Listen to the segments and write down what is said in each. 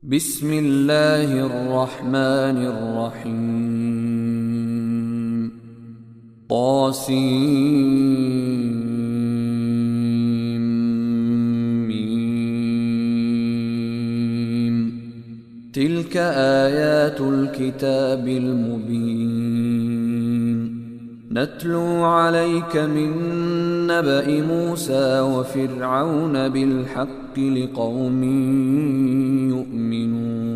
بسم الله الرحمن الرحيم طاسيم تلك آيات الكتاب المبين نتلو عليك من نبأ موسى وفرعون بالحق لقوم يؤمنون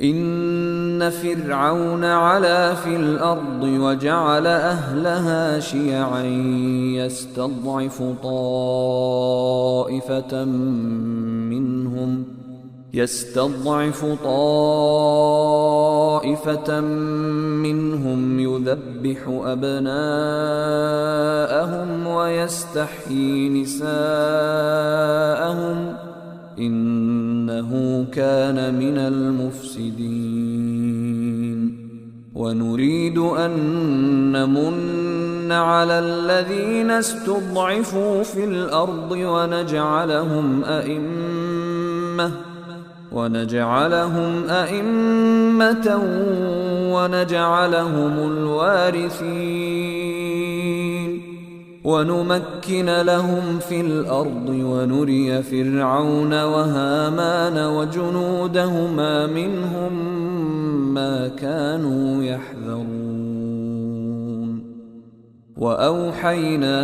إن فرعون علا في الأرض وجعل أهلها شيعا يستضعف طائفة منهم يذبح أبناءهم ويستحيي نساءهم إنه كان من المفسدين ونريد أن نمن على الذين استضعفوا في الأرض ونجعلهم أئمة ونجعلهم الوارثين ونمكن لهم في الأرض ونري فرعون وهامان وجنودهما منهم ما كانوا يحذرون وأوحينا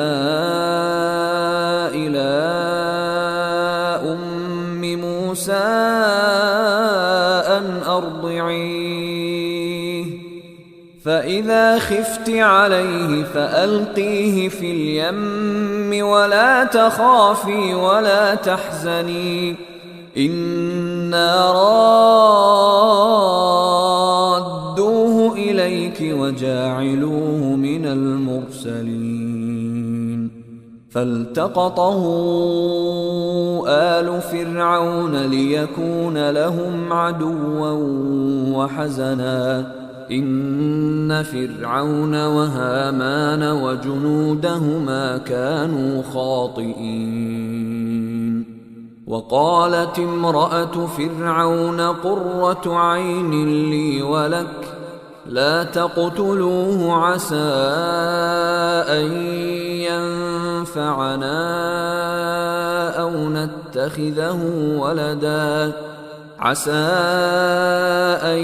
إلى موسى أن أرضعيه فإذا خفت عليه فألقيه في اليم ولا تخافي ولا تحزني إنا رادوه إليك وجاعلوه من المرسلين فالتقطه آل فرعون ليكون لهم عدوا وحزنا إن فرعون وهامان وجنودهما كانوا خاطئين وقالت امرأة فرعون قرة عين لي ولك لا تقتلوه عسى أن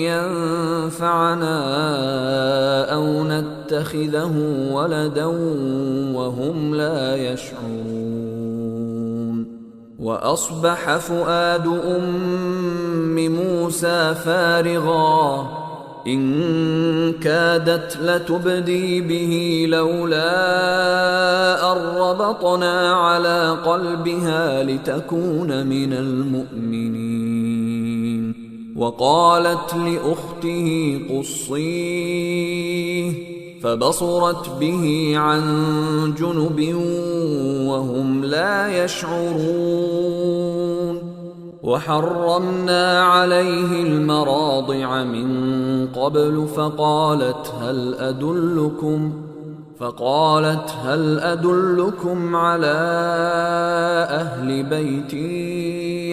ينفعنا أو نتخذه ولدا وهم لا يشعرون وأصبح فؤاد أم موسى فارغا إن كادت لتبدي به لولا أن ربطنا على قلبها لتكون من المؤمنين وقالت لأخته قصيه فبصرت به عن جنب وهم لا يشعرون وحرمنا عليه المراضع من قبل فقالت هل أدلكم على أهل بيت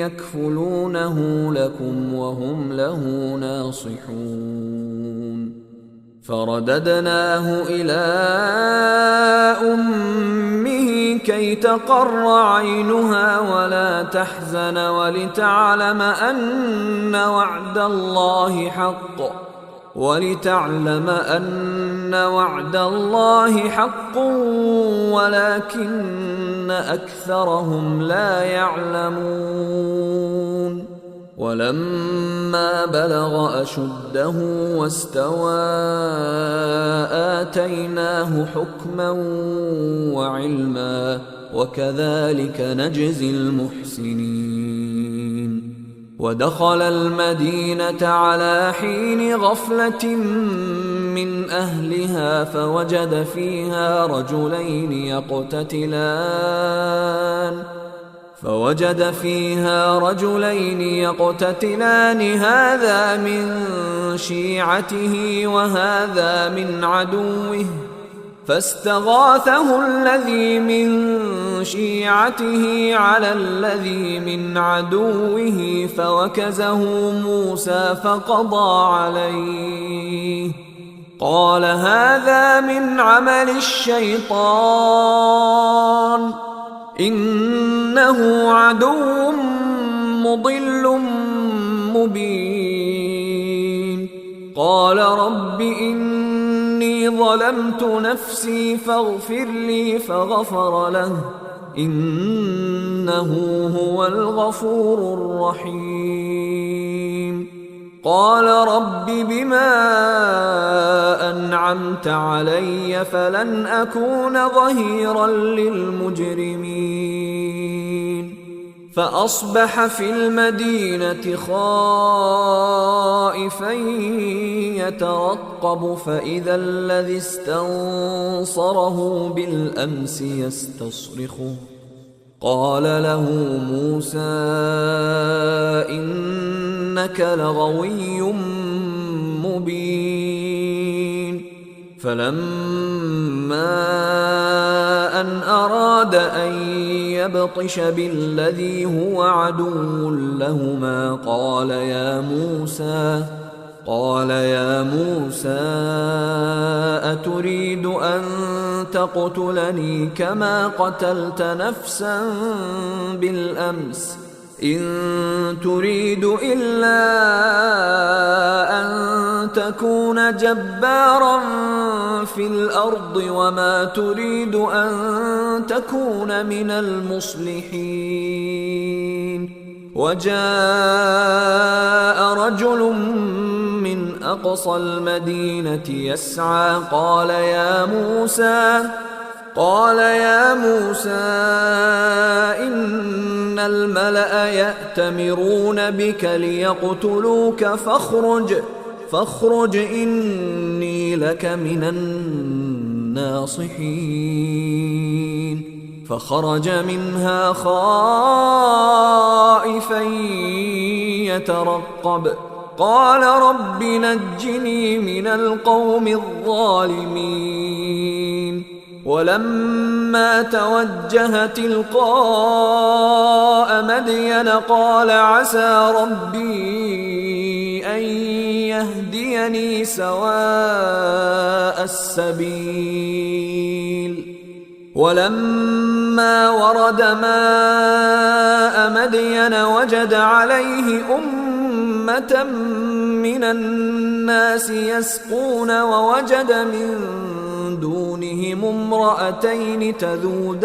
يكفلونه لكم وهم له ناصحون فرددناه إلى أمه كي تقر عينها ولا تحزن ولتعلم أن وعد الله حق ولكن أكثرهم لا يعلمون ولما بلغ أشده واستوى آتيناه حكما وعلما وكذلك نجزي المحسنين ودخل المدينة على حين غفلة من أهلها فوجد فيها رجلين يقتتلان هذا من شيعته وهذا من عدوه فاستغاثه الذي من شيعته على الذي من عدوه فوكزه موسى فقضى عليه. قال هذا من عمل الشيطان إنه عدو مضل مبين. قال رب إني ظلمت نفسي فاغفر لي فغفر له إنه هو الغفور الرحيم. قال رب بما أنعمت علي فلن أكون ظهيرا للمجرمين. فأصبح في المدينة خائفا يترقب فإذا الذي استنصره بالأمس يستصرخه. قال له موسى إنك لغوي مبين. فلما أن أراد أن يبطش بالذي هو عدو لهما قال يا موسى أتريد أن تقتلني كما قتلت نفسا بالأمس إن تريد إلا أن تكون جبارا في الأرض وما تريد أن تكون من المصلحين. وجاء رجل من أقصى المدينة يسعى قال يا موسى إن الملأ يأتمرون بك ليقتلوك فاخرج إني لك من الناصحين. فخرج منها خائفا يترقب قال رب نجني من القوم الظالمين. ولما توجه تلقاء مدين قال عسى ربي أن يهديني سواء السبيل. ولما ورد ماء مدين وجد عليه أمة من الناس يسقون ووجد من دونهم امرأتين تذودان.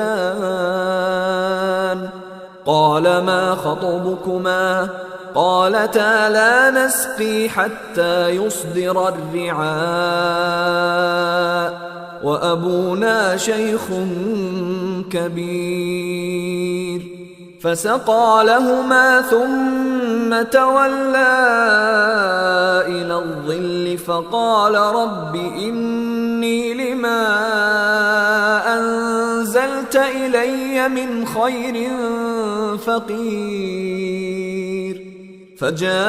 قال ما خطبكما قالتا لا نسقي حتى يصدر الرعاء وأبونا شيخ كبير. فسقى لهما ثم تولى إلى الظل فقال رب إني لما أنزلت إلي من خير فقير. فجاءته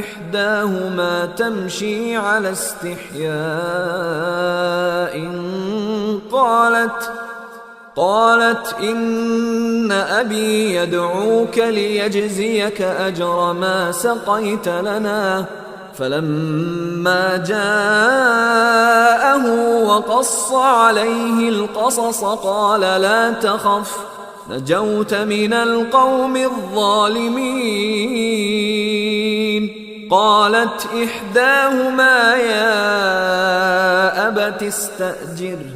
إحداهما تمشي على استحياء قالت إن أبي يدعوك ليجزيك أجر ما سقيت لنا. فلما جاءه وقص عليه القصص قال لا تخف نجوت من القوم الظالمين. قالت إحداهما يا أبت استأجره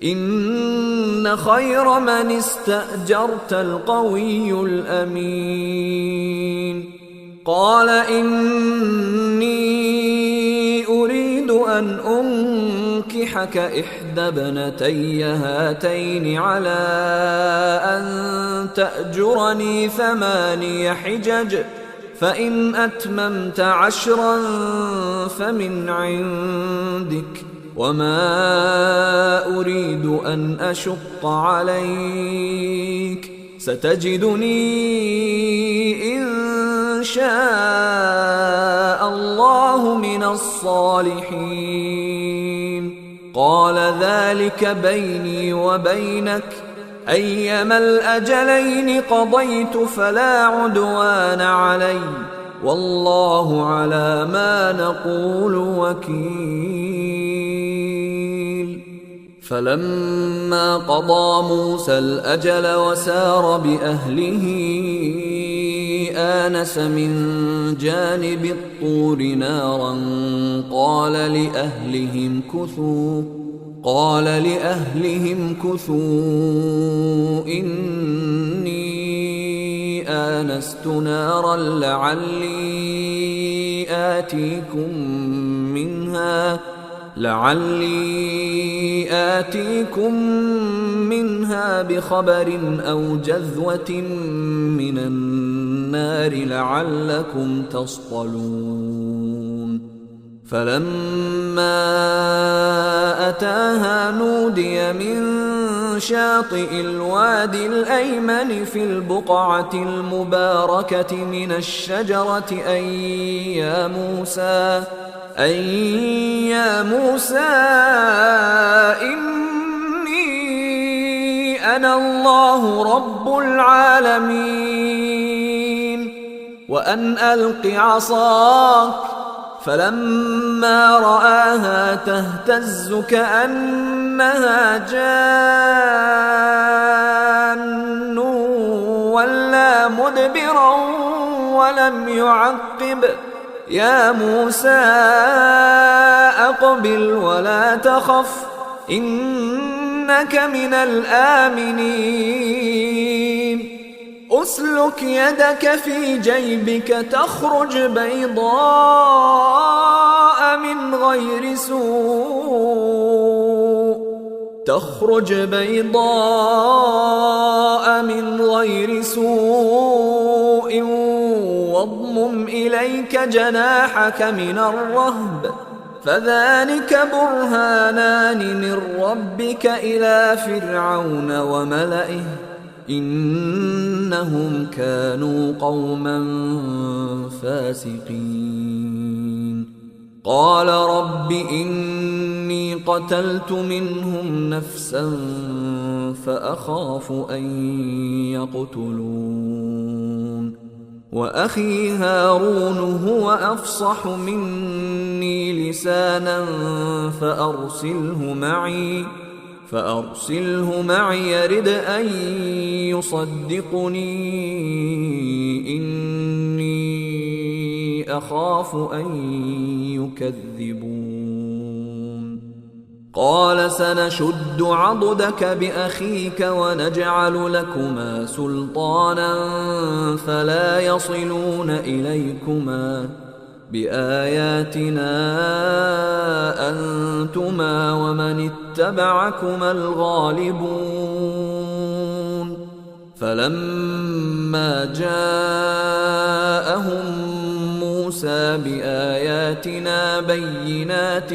إن خير من استأجرت القوي الأمين. قال إني أريد أن أنكحك إحدى ابنتي هاتين على أن تأجرني 8 حجج فإن أتممت 10 فمن عندك وما أريد أن أشق عليك ستجدني إن شاء الله من الصالحين. قال ذلك بيني وبينك أيما الأجلين قضيت فلا عدوان علي والله على ما نقول وكيل. فلما قضى موسى الأجل وسار بأهله آنس من جانب الطور نارا قال لأهلهم كثوا إني آنست نارا لعلي آتيكم منها بخبر أو جذوة من النار لعلكم تصطلون. فلما أتاها نودي من شاطئ الوادي الأيمن في البقعة المباركة من الشجرة أن يا موسى إني أنا الله رب العالمين وأن ألق عصاك. فلما رآها تهتز كأنها جان ولا مدبرا ولم يعقب. يا موسى أقبل ولا تخف إنك من الآمنين. أسلك يدك في جيبك تخرج بيضاء من غير سوء واضمم إليك جناحك من الرهب فذلك برهانان من ربك إلى فرعون وملئه إنهم كانوا قوما فاسقين. قال رب إني قتلت منهم نفسا فأخاف أن يقتلون وأخي هارون هو أفصح مني لسانا فأرسله معي يرد أن يصدقني إني أخاف أن يكذبون. قال سنشد عضدك بأخيك ونجعل لكما سلطانا فلا يصلون إليكما بآياتنا أنتما ومن اتبعكما الغالبون. فلما جاءهم موسى بآياتنا بينات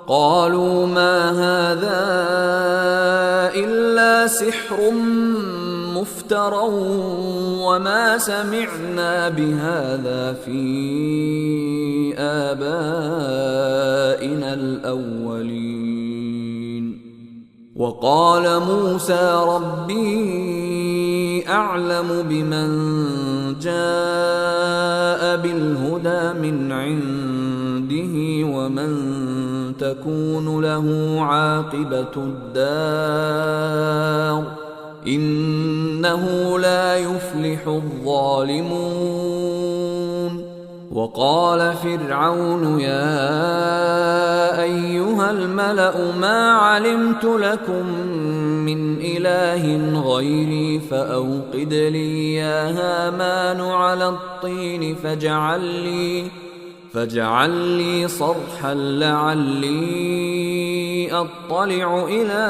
قالوا ما هذا إلا سحر مفترى وما سمعنا بهذا في آبائنا الأولين. وقال موسى ربي أعلم بمن جاء بالهدى من عنده ومن تكون له عاقبة الدار إنه لا يفلح الظالمون. وقال فرعون يا أيها الملأ ما علمت لكم من إله غيري فأوقد لي يا هامان على الطين فاجعل لي صرحا لعلي أطلع إلى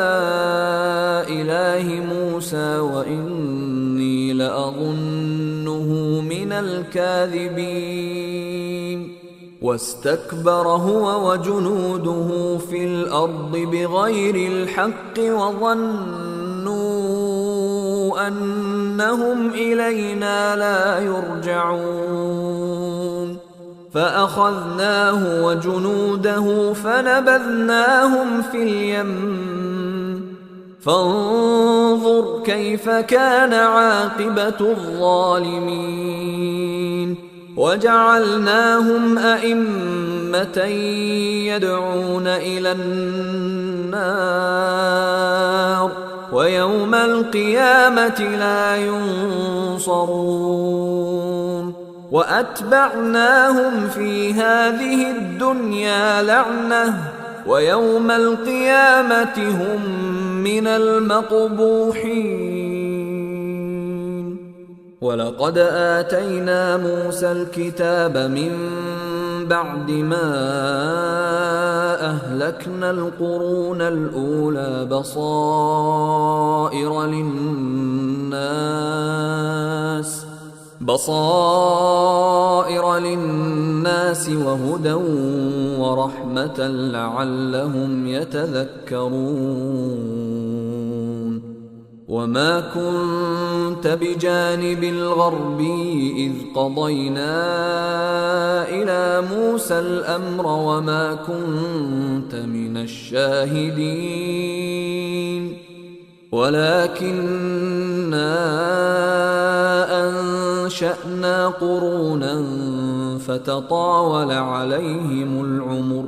إله موسى وإني لأظنه من الكاذبين. واستكبر هو وجنوده في الأرض بغير الحق وظنوا أنهم إلينا لا يرجعون. فأخذناه وجنوده فنبذناهم في اليم فانظر كيف كان عاقبة الظالمين وجعلناهم أئمة يدعون إلى النار ويوم القيامة لا ينصرون وأتبعناهم في هذه الدنيا لعنة ويوم القيامة هم من المقبوحين ولقد آتينا موسى الكتاب من بعد ما أهلكنا القرون الأولى بصائر للناس وهدى ورحمة لعلهم يتذكرون وما كنت بجانب الغربي إذ قضينا إلى موسى الأمر وما كنت من الشاهدين ولكننا أنشأنا قرونا فتطاول عليهم العمر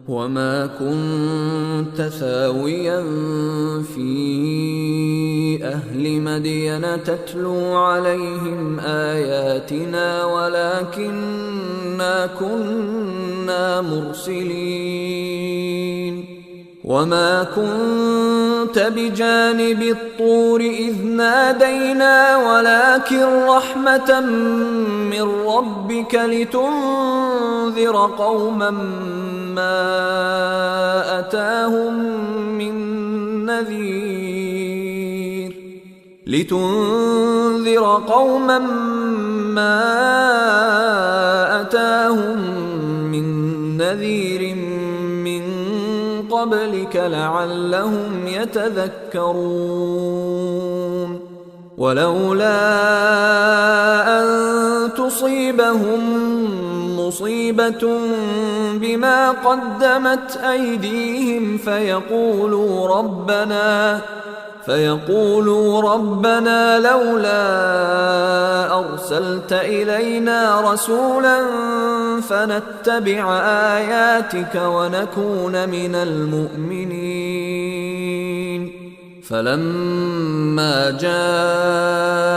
وما كنت ثاويا في أهل مدين تتلو عليهم آياتنا ولكننا كنا مرسلين وما كنت بجانب الطور إذ نادينا ولكن رحمة من ربك لتنذر قوما ما أتاهم من نذير من قبلك لعلهم يتذكرون ولولا أن تصيبهم مصيبة بما قدمت أيديهم فيقولوا ربنا لولا أرسلت إلينا رسولا فنتبع آياتك ونكون من المؤمنين فلما جاءهم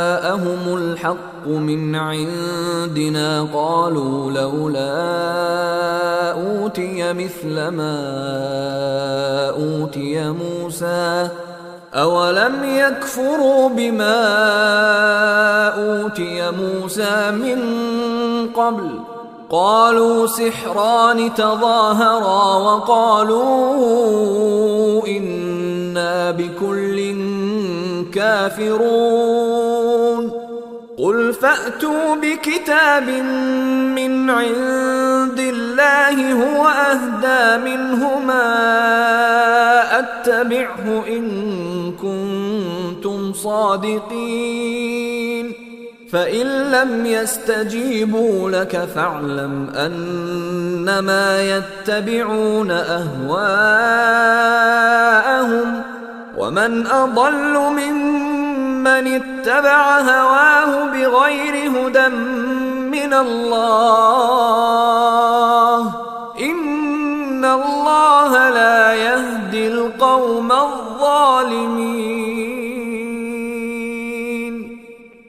الحق من عندنا قالوا لولا أوتي مثل ما أوتي موسى أولم يكفروا بما أوتي موسى من قبل قالوا سحران تظاهرا وقالوا إنا بكل كافرون قل فأتوا بكتاب من عند الله هو أهدى منهما أتبعه إن كنتم صادقين فإن لم يستجيبوا لك فاعلم أنما يتبعون أهواءهم ومن أضل ممن اتبع هواه بغير هدى من الله إن الله لا يهدي القوم الظالمين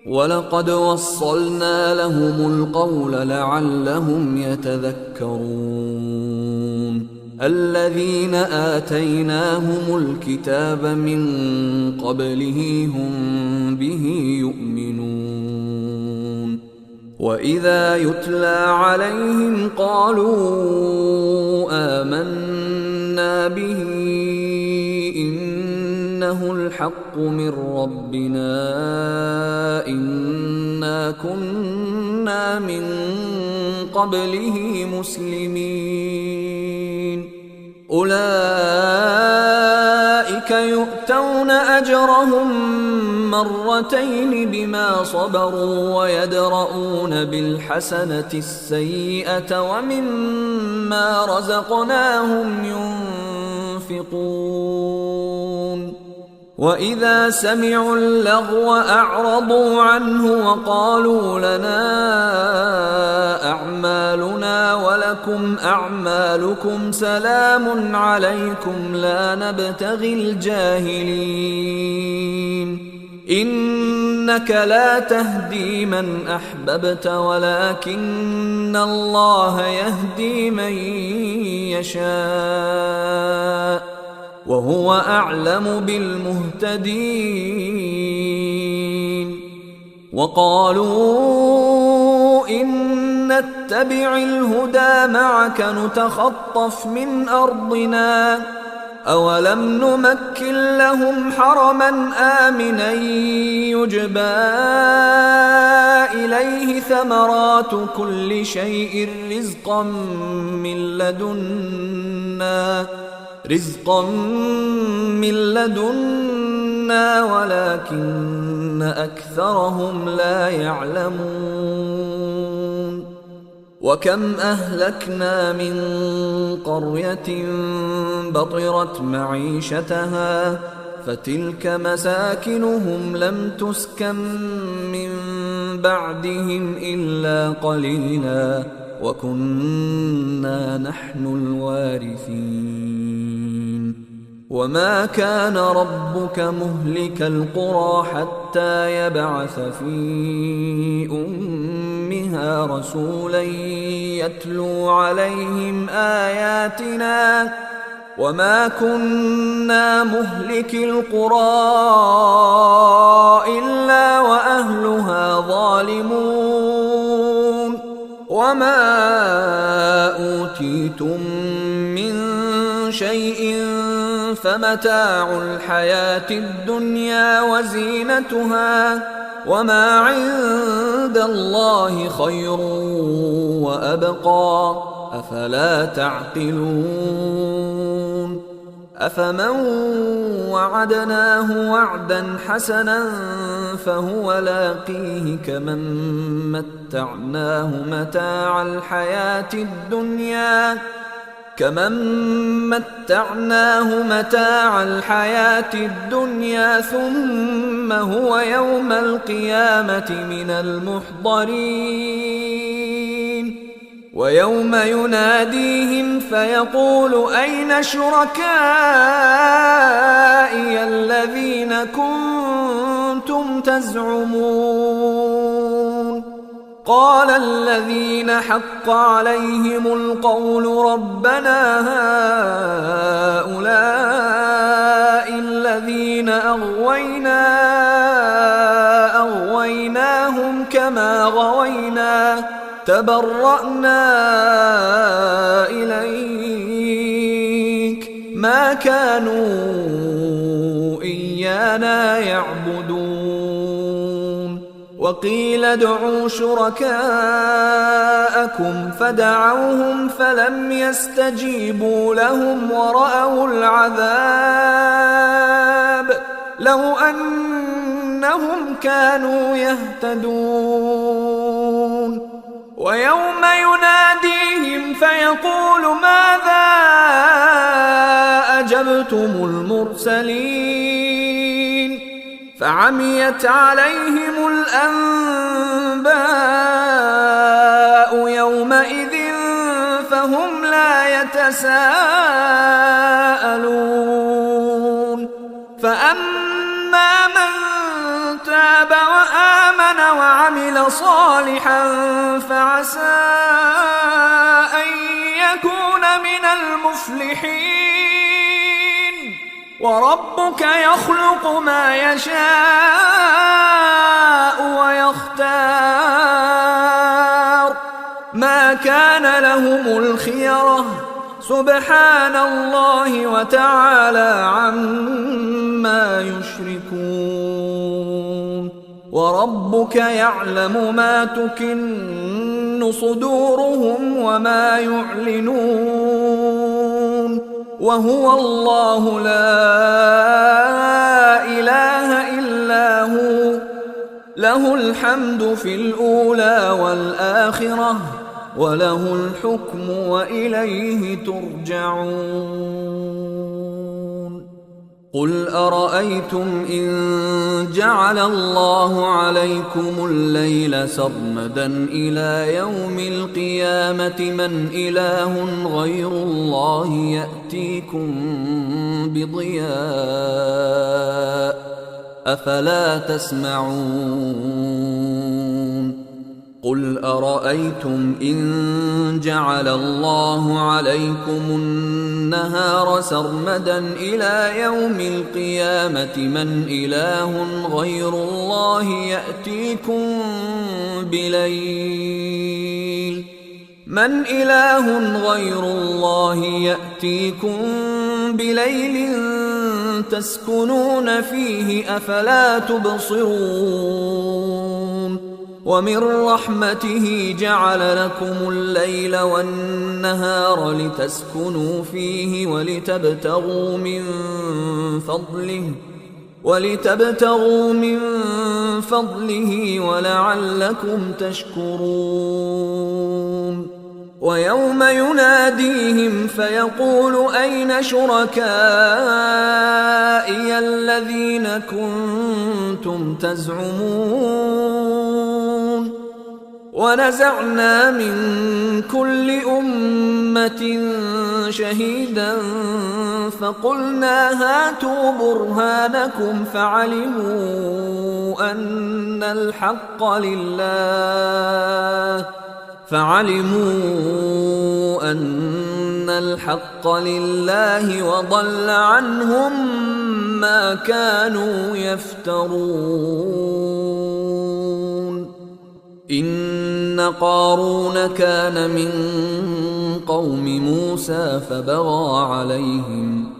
ولقد وصلنا لهم القول لعلهم يتذكرون الذين آتيناهم الكتاب من قبله هم به يؤمنون وإذا يتلى عليهم قالوا آمنا به إنه الحق من ربنا إنا كنا من قبله مسلمين أولئك أولئك يؤتون أجرهم مرتين بما صبروا ويدرؤون بالحسنة السيئة ومما رزقناهم ينفقون وإذا سمعوا اللغو أعرضوا عنه وقالوا لنا أعمالنا ولكم أعمالكم سلام عليكم لا نبتغي الجاهلين إنك لا تهدي من أحببت ولكن الله يهدي من يشاء وهو أعلم بالمهتدين وقالوا إن نتبع الهدى معك نتخطف من أرضنا أولم نمكن لهم حرما آمنا يجبى إليه ثمرات كل شيء رزقا من لدنا ولكن أكثرهم لا يعلمون وكم أهلكنا من قرية بطرت معيشتها فتلك مساكنهم لم تسكن من بعدهم إلا قليلا وكنا نحن الوارثين وما كان ربك مهلك القرى حتى يبعث في أمها رسولا يتلو عليهم آياتنا وما كنا مهلك القرى إلا وأهلها ظالمون وما أوتيتم من شيء فمتاع الحياة الدنيا وزينتها وما عند الله خير وأبقى أفلا تعقلون أفمن وعدناه وعدا حسنا فهو لاقيه كمن متعناه متاع الحياة الدنيا ثم هو يوم القيامة من المحضرين ويوم يناديهم فيقول أين شركائي الذين كنتم تزعمون قال الذين حق عليهم القول ربنا هؤلاء الذين أغويناهم كما غوينا تبرأنا إليك ما كانوا إيانا يعبدون وقيل ادعوا شركاءكم فدعوهم فلم يستجيبوا لهم ورأوا العذاب لو أنهم كانوا يهتدون ويوم يناديهم فيقول ماذا أجبتم المرسلين فعميت عليهم الأنباء يومئذ فهم لا يتساءلون فأما من تاب وآمن وعمل صالحا فعسى أن يكون من المفلحين وربك يخلق ما يشاء ويختار ما كان لهم الخيرة سبحان الله وتعالى عما يشركون وربك يعلم ما تكن صدورهم وما يعلنون وهو الله لا إله إلا هو، له الحمد في الأولى والآخرة، وله الحكم وإليه ترجعون. قل أرأيتم إن جعل الله عليكم الليل سرمدا إلى يوم القيامة من إله غير الله يأتيكم بضياء أفلا تسمعون. قل أرأيتم إن جعل الله عليكم النهار سرمدا إلى يوم القيامة من إله غير الله يأتيكم بليل تسكنون فيه أفلا تبصرون. ومن رحمته جعل لكم الليل والنهار لتسكنوا فيه ولتبتغوا من فضله ولعلكم تشكرون. ويوم يناديهم فيقول أين شركائي الذين كنتم تزعمون. ونزعنا من كل أمة شهيدا فقلنا هاتوا برهانكم فعلموا أن الحق لله وضل عنهم ما كانوا يفترون. إن قارون كان من قوم موسى فبغى عليهم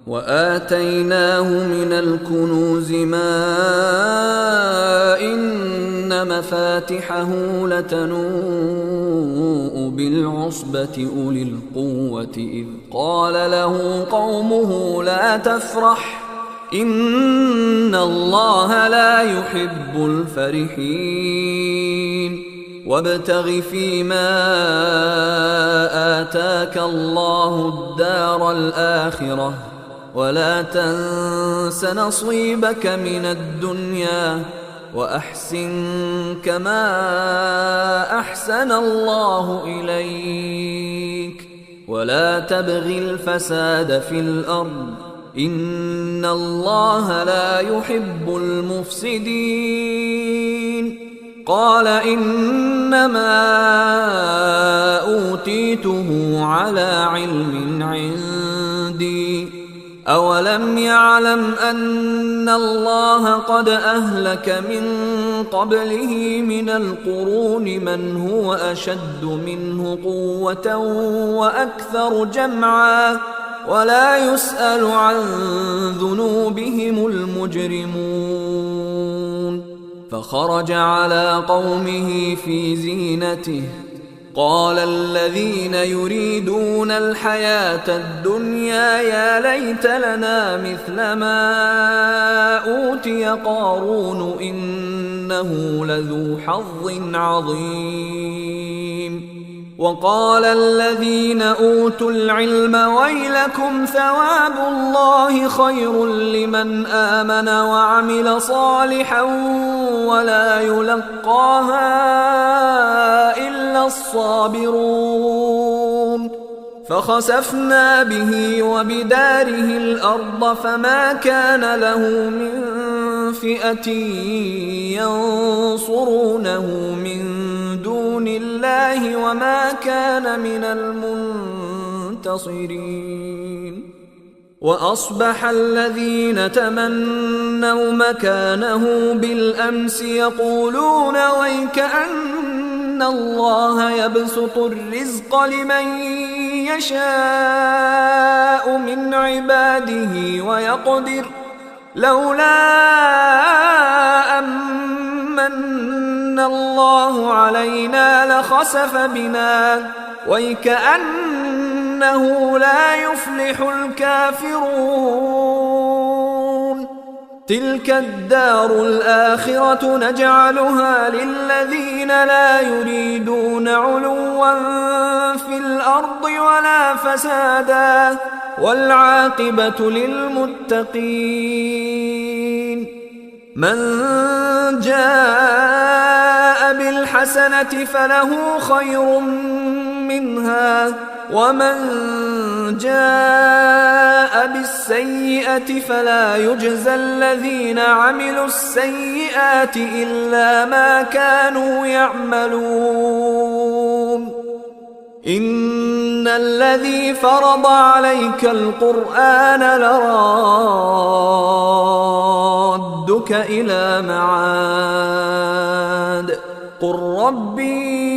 وآتيناه من الكنوز ما إن مفاتحه لتنوء بالعصبة أولي القوة إذ قال له قومه لا تفرح إن الله لا يحب الفرحين. وابتغ فيما آتاك الله الدار الآخرة ولا تنس نصيبك من الدنيا وأحسن كما أحسن الله إليك ولا تبغ الفساد في الأرض إن الله لا يحب المفسدين. قال إنما أوتيته على علم عندي أولم يعلم أن الله قد أهلك من قبله من القرون من هو أشد منه قوة وأكثر جمعا ولا يسأل عن ذنوبهم المجرمون. فخرج على قومه في زينته قال الذين يريدون الحياة الدنيا يا ليت لنا مثل ما أوتي قارون إنه لذو حظ عظيم. وقال الذين أوتوا العلم ويلكم ثواب الله خير لمن آمن وعمل صالحا ولا يلقاها إلا الصابرون. فخسفنا به وبداره الأرض فما كان له من فئة ينصرونه من دون الله وما كان من المنتصرين. وأصبح الذين تمنوا مكانه بالأمس يقولون ويكأن الله يبسط الرزق لمن يشاء من عباده ويقدر لولا أمن الله علينا لخسف بنا ويكأنه إنه لا يفلح الكافرون. تلك الدار الآخرة نجعلها للذين لا يريدون علوا في الأرض ولا فسادا والعاقبة للمتقين. من جاء بالحسنة فله خير منها ومن جاء بالسيئة فلا يجزى الذين عملوا السيئات إلا ما كانوا يعملون. إن الذي فرض عليك القرآن لرادك إلى معاد قل ربي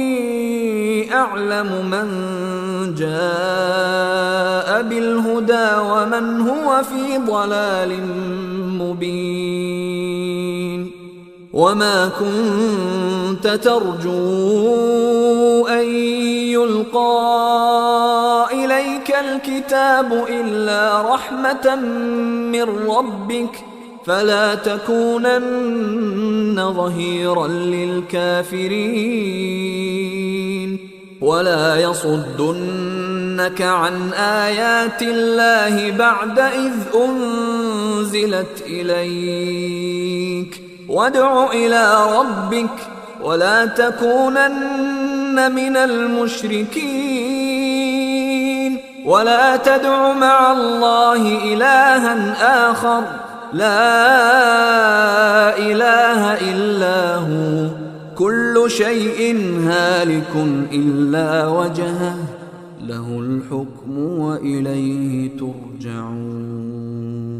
أعلم من جاء بالهدى ومن هو في ضلال مبين. وما كنت ترجو أن يلقى إليك الكتاب إلا رحمة من ربك فلا تكونن ظهيرا للكافرين. ولا يصدنك عن آيات الله بعد إذ أنزلت إليك وادع إلى ربك ولا تكونن من المشركين. ولا تدع مع الله إلها آخر لا إله إلا هو كل شيء هالك إلا وجهه له الحكم وإليه ترجعون.